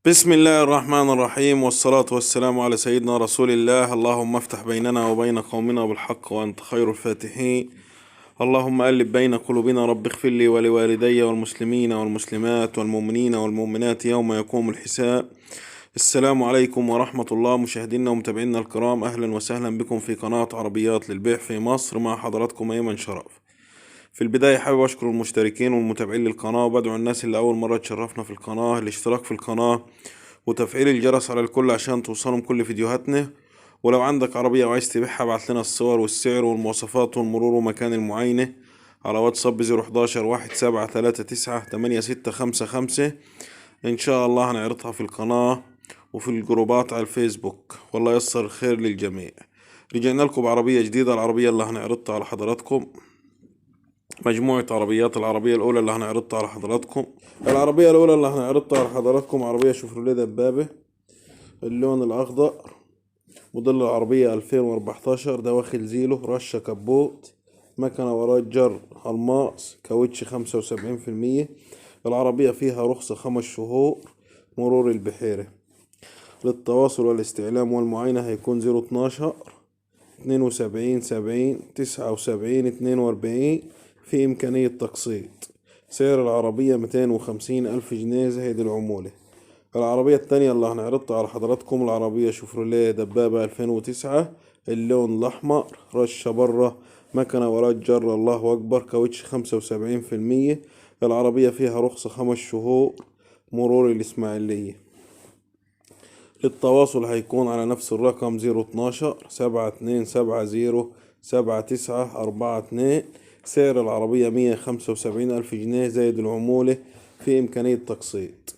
بسم الله الرحمن الرحيم، والصلاة والسلام على سيدنا رسول الله. اللهم افتح بيننا وبين قومنا بالحق وأنت خير الفاتحين. اللهم ألف بين قلوبنا، رب اغفر لي ولوالدي والمسلمين والمسلمات والمؤمنين والمؤمنات يوم يقوم الحساب. السلام عليكم ورحمة الله. مشاهدينا ومتابعينا الكرام، أهلا وسهلا بكم في قناة عربيات للبيع في مصر. مع حضراتكم أيمن شرف. في البداية حابب أشكر المشتركين والمتابعين للقناة، وبدعو الناس اللي أول مرة تشرفنا في القناة الاشتراك في القناة وتفعيل الجرس على الكل عشان توصلهم كل فيديوهاتنا. ولو عندك عربية وعايز تبيعها ابعت لنا الصور والسعر والمواصفات والمرور ومكان المعاينة على واتساب 011 1739 8655. إن شاء الله هنعرضها في القناة وفي الجروبات على الفيسبوك، والله ييسر الخير للجميع. رجعنا لكم بعربية جديدة. العربية اللي هنعرضها على حضراتكم مجموعة عربيات. العربية الأولى اللي هنعرضها على حضراتكم عربية شيفروليه دبابة اللون الأخضر، موديل العربية 2014. دواخل زيرو، رشة كبوت، مكنة وراء جر الماس، كاوتش 75%. العربية فيها رخصة 5 شهور، مرور البحيرة. للتواصل والاستعلام والمعاينة هيكون 012 72 70 79 42. في إمكانية تقسيط. سعر العربية 250 ألف جنيه زائد العمولة. العربية التانية اللي هنعرضها على حضراتكم العربية شيفروليه دبابة 2009، اللون الأحمر، رشة برة، مكنة وراء جر الله أكبر، كاوتش 75%. العربية فيها رخصة 5 شهور، مرور الإسماعيلية. للتواصل هيكون على نفس الرقم 012 7270 7942. سعر العربية 175 ألف جنيه زائد العمولة، في إمكانية تقسيط.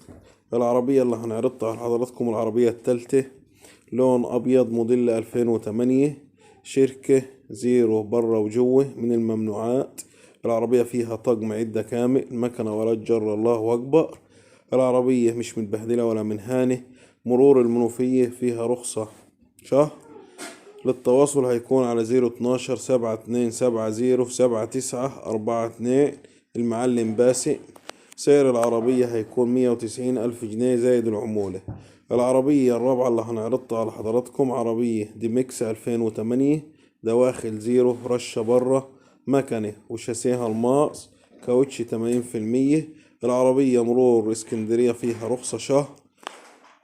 العربية اللي هنعرضها على حضراتكم العربية التالتة، لون أبيض، موديل 2008، شركة زيرو برا وجوه من الممنوعات. العربية فيها طقم عدة كامل، مكنة ولا جر الله أكبر. العربية مش متبهدلة ولا منهانة، مرور المنوفية، فيها رخصة شهر. للتواصل هيكون على 012 7270 7942. المعلم باسم. سعر العربية هيكون 190 ألف جنيه زائد العمولة. العربية الرابعة اللي هنعرضها على حضراتكم عربية ديمكس 2008، دواخل زيرو، رشة برة، مكنة وشاسيها الماس، كاوتش 80%. العربية مرور اسكندرية، فيها رخصة شهر.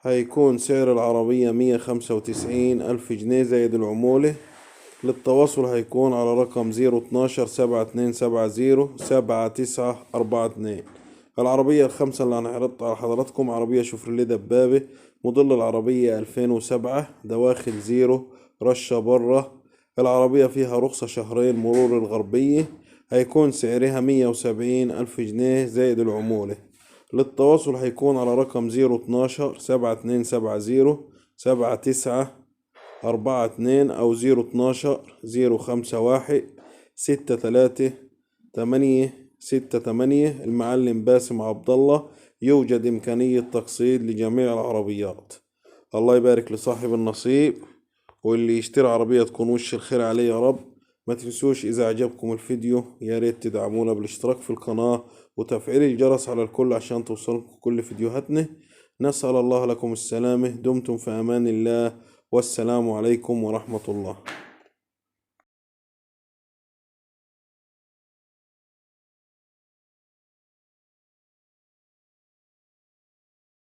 هيكون سعر العربية 195 ألف جنيه زائد العمولة. للتواصل هيكون على رقم 012 7270 7942. العربية الخامسة اللي هنعرضها على حضراتكم عربية شيفروليه دبابة، موديل العربية 2007، دواخل زيرو، رشة برة. العربية فيها رخصة شهرين، مرور الغربية. هيكون سعرها 170 ألف جنيه زائد العمولة. للتواصل هيكون على رقم 012 7270 7942 أو 012 051 63 868. المعلم باسم عبد الله. يوجد إمكانية تقسيط لجميع العربيات. الله يبارك لصاحب النصيب، واللي يشتري عربية تكون وش الخير عليه يا رب. ما تنسوش إذا عجبكم الفيديو يا ريت تدعمونا بالاشتراك في القناة وتفعيل الجرس على الكل عشان توصلكم كل فيديوهاتنا. نسأل الله لكم السلامة. دمتم في أمان الله، والسلام عليكم ورحمة الله.